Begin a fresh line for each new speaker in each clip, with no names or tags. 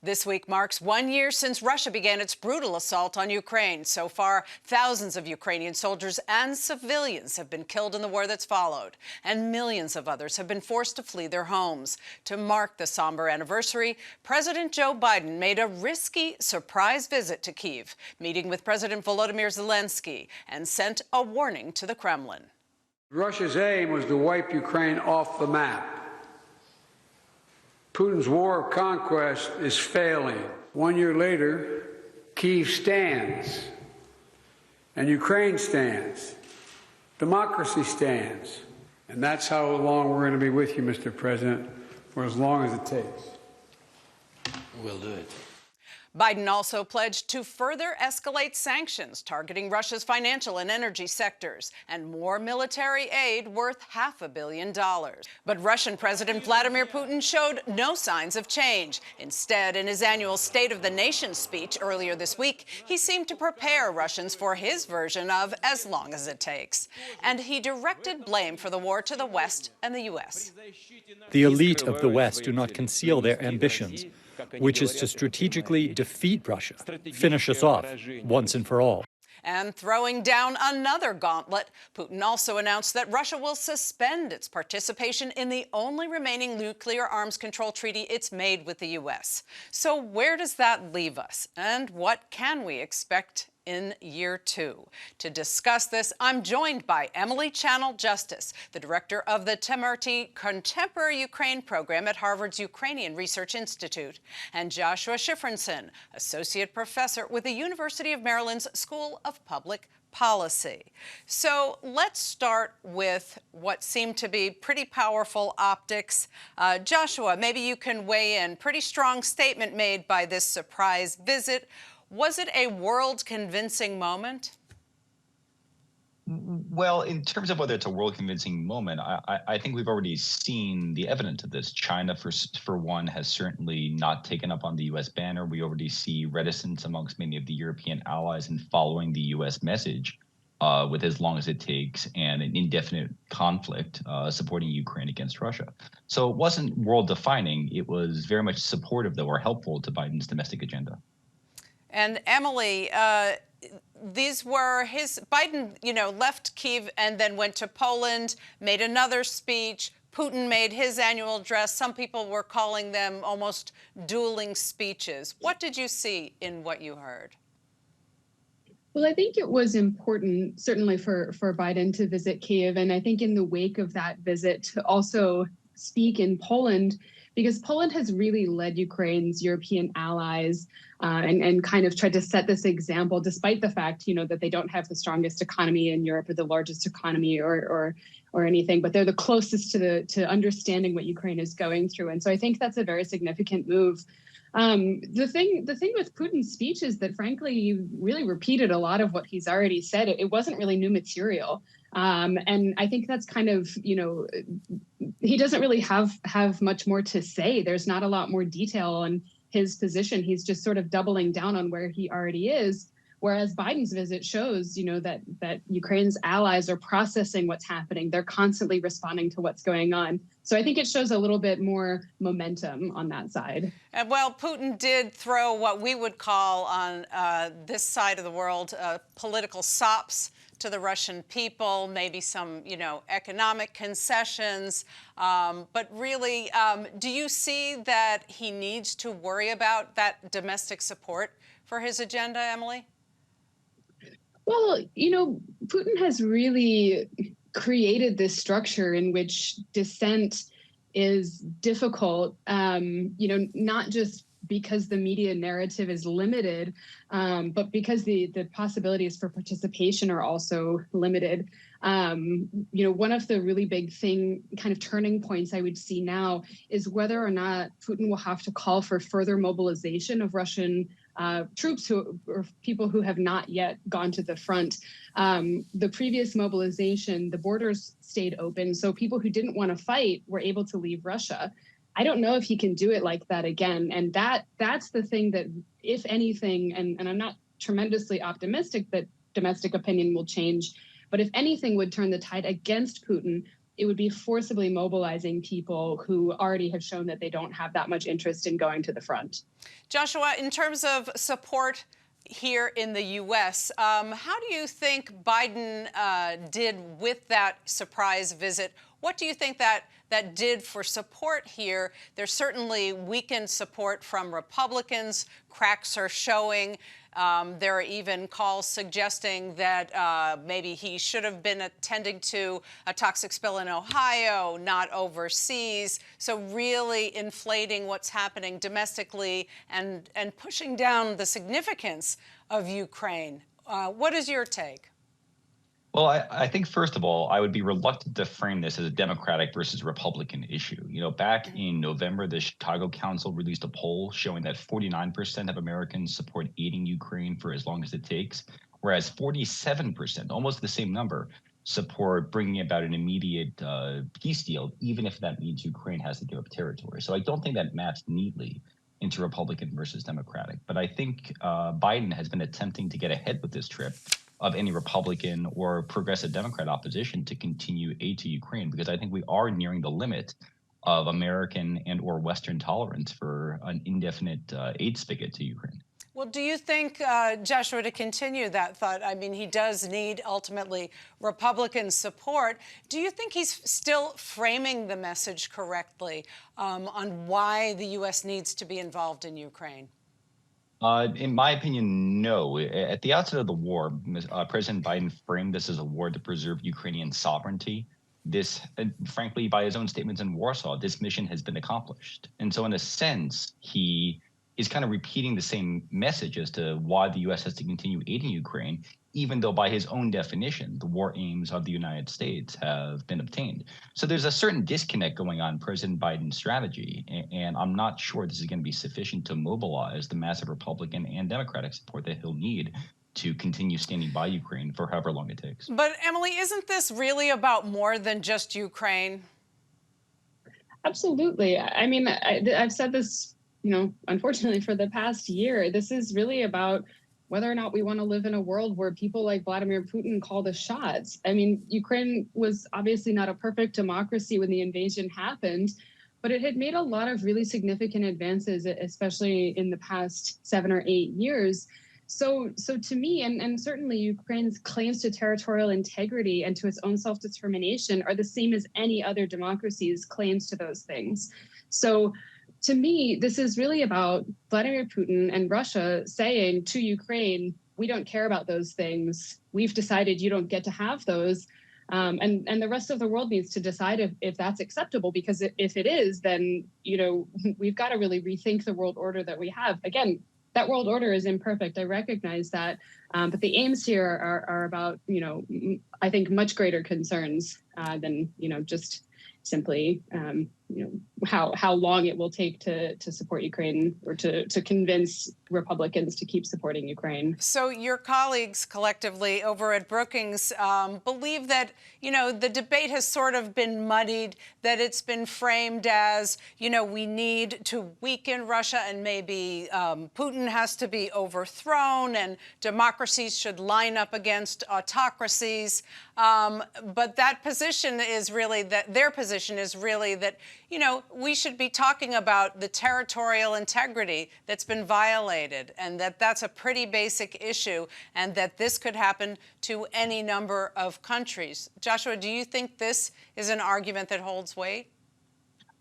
This week marks 1 year since Russia began its brutal assault on Ukraine. So far, thousands of Ukrainian soldiers and civilians have been killed in the war that's followed, and millions of others have been forced to flee their homes. To mark the somber anniversary, President Joe Biden made a risky surprise visit to Kyiv, meeting with President Volodymyr Zelensky, and sent a warning to the Kremlin.
Russia's aim was to wipe Ukraine off the map. Putin's war of conquest is failing. 1 year later, Kyiv stands, and Ukraine stands. Democracy stands. And that's how long we're going to be with you, Mr. President, for as long as it takes.
We'll do it.
Biden also pledged to further escalate sanctions targeting Russia's financial and energy sectors and more military aid worth $500 million. But Russian President Vladimir Putin showed no signs of change. Instead, in his annual State of the Nation speech earlier this week, he seemed to prepare Russians for his version of as long as it takes. And he directed blame for the war to the West and the U.S.
The elite of the West do not conceal their ambitions, which is to strategically defeat Russia, finish us off once and for all.
And throwing down another gauntlet, Putin also announced that Russia will suspend its participation in the only remaining nuclear arms control treaty it's made with the U.S. So where does that leave us? And what can we expect in year two? To discuss this, I'm joined by Emily Channel Justice, the director of the Temerty Contemporary Ukraine program at Harvard's Ukrainian Research Institute, and Joshua Shifrinson, associate professor with the University of Maryland's School of Public Policy. So let's start with what seem to be pretty powerful optics. Joshua, maybe you can weigh in. Pretty strong statement made by this surprise visit. Was it a world-convincing moment?
Well, in terms of whether it's a world-convincing moment, I think we've already seen the evidence of this. China, for one, has certainly not taken up on the U.S. banner. We already see reticence amongst many of the European allies in following the U.S. message with as long as it takes and an indefinite conflict supporting Ukraine against Russia. So it wasn't world-defining. It was very much supportive, though, or helpful to Biden's domestic agenda.
And Emily, these were Biden, left Kyiv and then went to Poland, made another speech. Putin made his annual address. Some people were calling them almost dueling speeches. What did you see in what you heard?
Well, I think it was important, certainly for Biden to visit Kyiv. And I think in the wake of that visit to also speak in Poland, because Poland has really led Ukraine's European allies and kind of tried to set this example, despite the fact, that they don't have the strongest economy in Europe or the largest economy or anything, but they're the closest to understanding what Ukraine is going through. And so I think that's a very significant move. The thing with Putin's speech is that, frankly, he really repeated a lot of what he's already said. It wasn't really new material. And I think that's kind of, he doesn't really have much more to say. There's not a lot more detail on his position. He's just sort of doubling down on where he already is. Whereas Biden's visit shows, that Ukraine's allies are processing what's happening. They're constantly responding to what's going on. So I think it shows a little bit more momentum on that side.
And well, Putin did throw what we would call on this side of the world political sops to the Russian people, maybe some, economic concessions. But really, do you see that he needs to worry about that domestic support for his agenda, Emily?
Well, Putin has really created this structure in which dissent is difficult, not just because the media narrative is limited, but because the possibilities for participation are also limited. One of the really big kind of turning points I would see now is whether or not Putin will have to call for further mobilization of Russian troops or people who have not yet gone to the front. The previous mobilization, the borders stayed open, so people who didn't want to fight were able to leave Russia. I don't know if he can do it like that again. And that's the thing that, if anything, and I'm not tremendously optimistic that domestic opinion will change, but if anything would turn the tide against Putin, it would be forcibly mobilizing people who already have shown that they don't have that much interest in going to the front.
Joshua, in terms of support here in the U.S., how do you think Biden did with that surprise visit? What do you think that did for support here? There's certainly weakened support from Republicans. Cracks are showing. There are even calls suggesting that maybe he should have been attending to a toxic spill in Ohio, not overseas. So really inflating what's happening domestically and pushing down the significance of Ukraine. What is your take?
Well, I think, first of all, I would be reluctant to frame this as a Democratic versus Republican issue. You know, back in November, the Chicago Council released a poll showing that 49% of Americans support aiding Ukraine for as long as it takes, whereas 47%, almost the same number, support bringing about an immediate peace deal, even if that means Ukraine has to give up territory. So I don't think that maps neatly into Republican versus Democratic. But I think Biden has been attempting to get ahead with this trip of any Republican or progressive Democrat opposition to continue aid to Ukraine, because I think we are nearing the limit of American and or Western tolerance for an indefinite aid spigot to Ukraine.
Well, do you think, Joshua, to continue that thought, I mean, he does need ultimately Republican support. Do you think he's still framing the message correctly on why the U.S. needs to be involved in Ukraine?
In my opinion, no. At the outset of the war, President Biden framed this as a war to preserve Ukrainian sovereignty. This, frankly, by his own statements in Warsaw, this mission has been accomplished. And so in a sense, he is kind of repeating the same message as to why the U.S. has to continue aiding Ukraine, even though by his own definition, the war aims of the United States have been obtained. So there's a certain disconnect going on in President Biden's strategy, and I'm not sure this is going to be sufficient to mobilize the massive Republican and Democratic support that he'll need to continue standing by Ukraine for however long it takes.
But Emily, isn't this really about more than just Ukraine?
Absolutely. I mean, I've said this, unfortunately for the past year, this is really about whether or not we want to live in a world where people like Vladimir Putin call the shots. I mean, Ukraine was obviously not a perfect democracy when the invasion happened, but it had made a lot of really significant advances, especially in the past 7 or 8 years. So to me, and certainly Ukraine's claims to territorial integrity and to its own self-determination are the same as any other democracy's claims to those things. So to me, this is really about Vladimir Putin and Russia saying to Ukraine, we don't care about those things. We've decided you don't get to have those. And the rest of the world needs to decide if that's acceptable, because if it is, then, we've got to really rethink the world order that we have. Again, that world order is imperfect. I recognize that. But the aims here are about, I think, much greater concerns than, just simply, how long it will take to support Ukraine or to convince Republicans to keep supporting Ukraine.
So your colleagues collectively over at Brookings believe that, the debate has sort of been muddied, that it's been framed as, we need to weaken Russia and maybe Putin has to be overthrown and democracies should line up against autocracies. But that position is really that their position is really that, we should be talking about the territorial integrity that's been violated, and that's a pretty basic issue, and that this could happen to any number of countries. Joshua, do you think this is an argument that holds weight?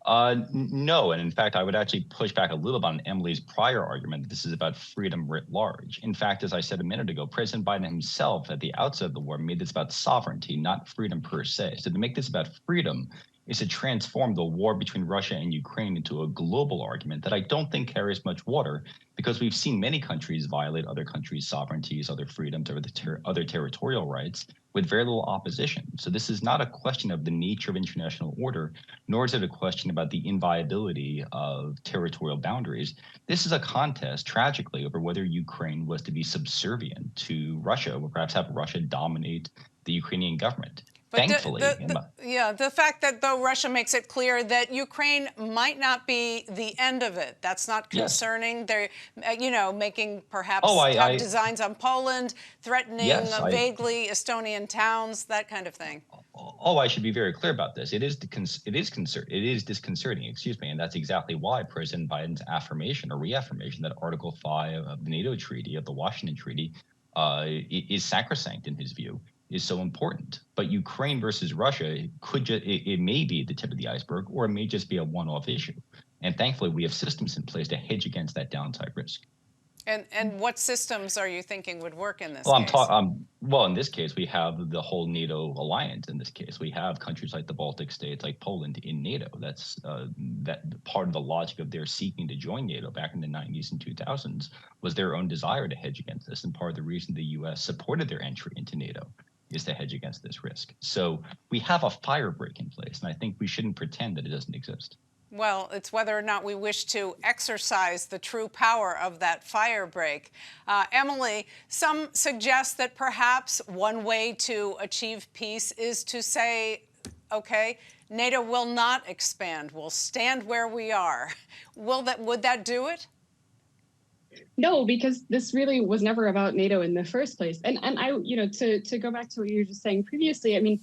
No, and in fact, I would actually push back a little bit on Emily's prior argument that this is about freedom writ large. In fact, as I said a minute ago, President Biden himself at the outset of the war made this about sovereignty, not freedom per se. So to make this about freedom is to transform the war between Russia and Ukraine into a global argument that I don't think carries much water, because we've seen many countries violate other countries' sovereignties, other freedoms, or other territorial rights with very little opposition. So this is not a question of the nature of international order, nor is it a question about the inviolability of territorial boundaries. This is a contest, tragically, over whether Ukraine was to be subservient to Russia, or perhaps have Russia dominate the Ukrainian government.
But
Thankfully,
the fact that though Russia makes it clear that Ukraine might not be the end of it, that's not concerning.
Yes.
They're, making perhaps
Oh,
have designs on Poland, threatening
yes,
vaguely Estonian towns, that kind of thing.
Oh, I should be very clear about this. It is disconcerting, and that's exactly why President Biden's affirmation or reaffirmation that Article 5 of the NATO Treaty, of the Washington Treaty, is sacrosanct in his view, is so important. But Ukraine versus Russia it may be the tip of the iceberg, or it may just be a one-off issue. And thankfully, we have systems in place to hedge against that downside risk.
And what systems are you thinking would work in this
Well,
case?
Well, in this case, we have the whole NATO alliance. In this case, we have countries like the Baltic states, like Poland, in NATO. That's that part of the logic of their seeking to join NATO back in the 90s and 2000s was their own desire to hedge against this. And part of the reason the U.S. supported their entry into NATO is to hedge against this risk. So we have a fire break in place, and I think we shouldn't pretend that it doesn't exist.
Well, it's whether or not we wish to exercise the true power of that fire break. Emily, some suggest that perhaps one way to achieve peace is to say, okay, NATO will not expand. We'll stand where we are. Would that do it?
No, because this really was never about NATO in the first place. And I, to go back to what you were just saying previously, I mean,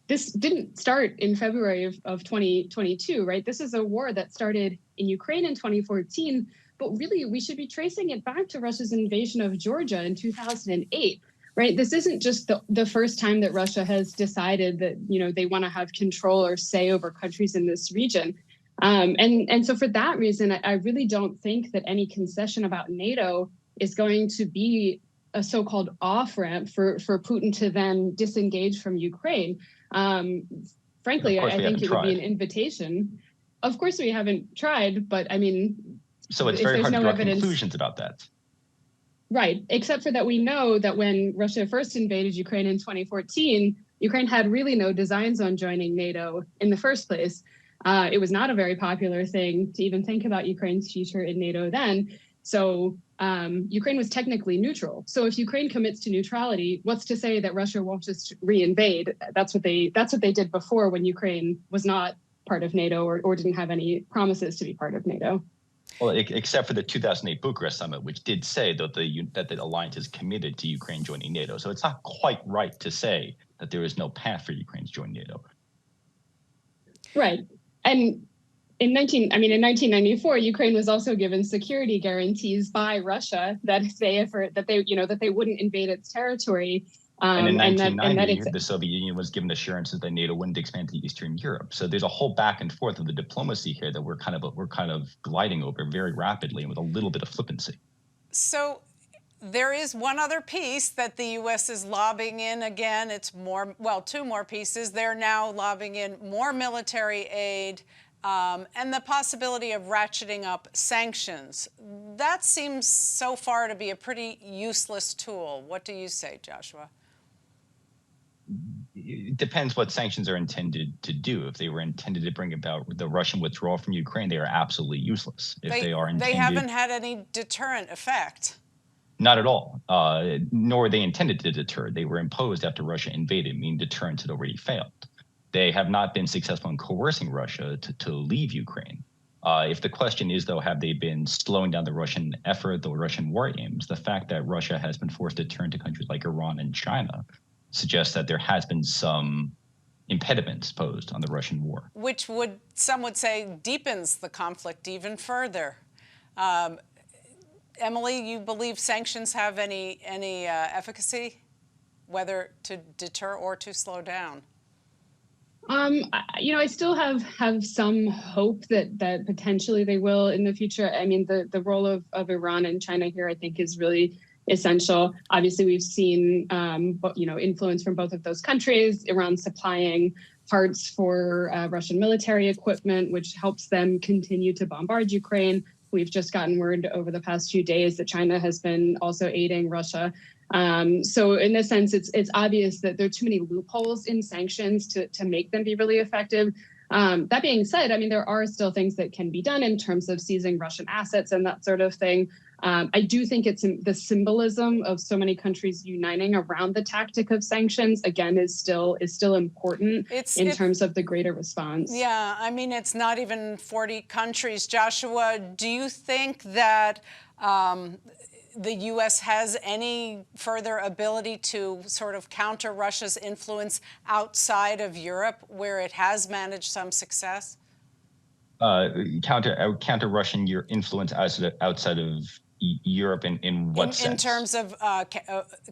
this didn't start in February of 2022, right? This is a war that started in Ukraine in 2014, but really we should be tracing it back to Russia's invasion of Georgia in 2008, right? This isn't just the first time that Russia has decided that, they want to have control or say over countries in this region. And so for that reason, I really don't think that any concession about NATO is going to be a so-called off-ramp for Putin to then disengage from Ukraine. Frankly, I think it would be an invitation. Of course, we haven't tried, but I mean,
so it's very hard to draw conclusions about that.
Right, except for that we know that when Russia first invaded Ukraine in 2014, Ukraine had really no designs on joining NATO in the first place. It was not a very popular thing to even think about Ukraine's future in NATO then. So Ukraine was technically neutral. So if Ukraine commits to neutrality, what's to say that Russia won't just reinvade? That's what they did before, when Ukraine was not part of NATO or didn't have any promises to be part of NATO.
Well, except for the 2008 Bucharest summit, which did say that the alliance is committed to Ukraine joining NATO. So it's not quite right to say that there is no path for Ukraine to join NATO.
Right. And in 1994, Ukraine was also given security guarantees by Russia that they wouldn't invade its territory.
And in 1990, the Soviet Union was given assurances that NATO wouldn't expand to Eastern Europe. So there's a whole back and forth of the diplomacy here that we're kind of gliding over very rapidly and with a little bit of flippancy.
So there is one other piece that the U.S. is lobbying in. Again, it's two more pieces. They're now lobbying in more military aid. And the possibility of ratcheting up sanctions. That seems so far to be a pretty useless tool. What do you say, Joshua?
It depends what sanctions are intended to do. If they were intended to bring about the Russian withdrawal from Ukraine, they are absolutely useless.
They haven't had any deterrent effect.
Not at all, nor are they intended to deter. They were imposed after Russia invaded, meaning deterrence had already failed. They have not been successful in coercing Russia to leave Ukraine. If the question is, though, have they been slowing down the Russian effort, the Russian war aims, the fact that Russia has been forced to turn to countries like Iran and China suggests that there has been some impediments posed on the Russian war.
Which some would say deepens the conflict even further. Emily, you believe sanctions have any efficacy, whether to deter or to slow down?
I still have some hope that potentially they will in the future. I mean, the role of Iran and China here, I think, is really essential. Obviously, we've seen, influence from both of those countries. Iran supplying parts for Russian military equipment, which helps them continue to bombard Ukraine. We've just gotten word over the past few days that China has been also aiding Russia. So in this sense, it's obvious that there are too many loopholes in sanctions to make them be really effective. That being said, I mean, there are still things that can be done in terms of seizing Russian assets and that sort of thing. I do think it's the symbolism of so many countries uniting around the tactic of sanctions, again, is still important in terms of the greater response.
Yeah, I mean, it's not even 40 countries. Joshua, do you think that the U.S. has any further ability to sort of counter Russia's influence outside of Europe, where it has managed some success?
Counter Russian influence outside of Europe in what sense?
In terms of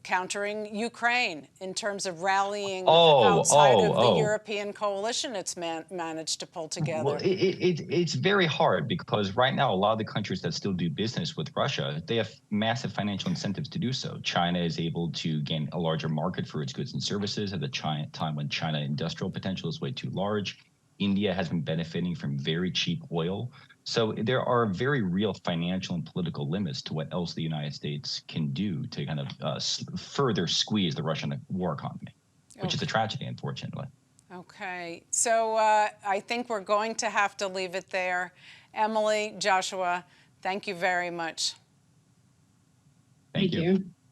countering Ukraine, in terms of rallying
Oh,
outside
oh,
of the
oh.
European coalition it's managed to pull together.
Well, it's very hard because right now a lot of the countries that still do business with Russia, they have massive financial incentives to do so. China is able to gain a larger market for its goods and services at a time when China industrial potential is way too large. India has been benefiting from very cheap oil. So there are very real financial and political limits to what else the United States can do to kind of further squeeze the Russian war economy, which is a tragedy, unfortunately.
Okay, so I think we're going to have to leave it there. Emily, Joshua, thank you very much.
Thank you.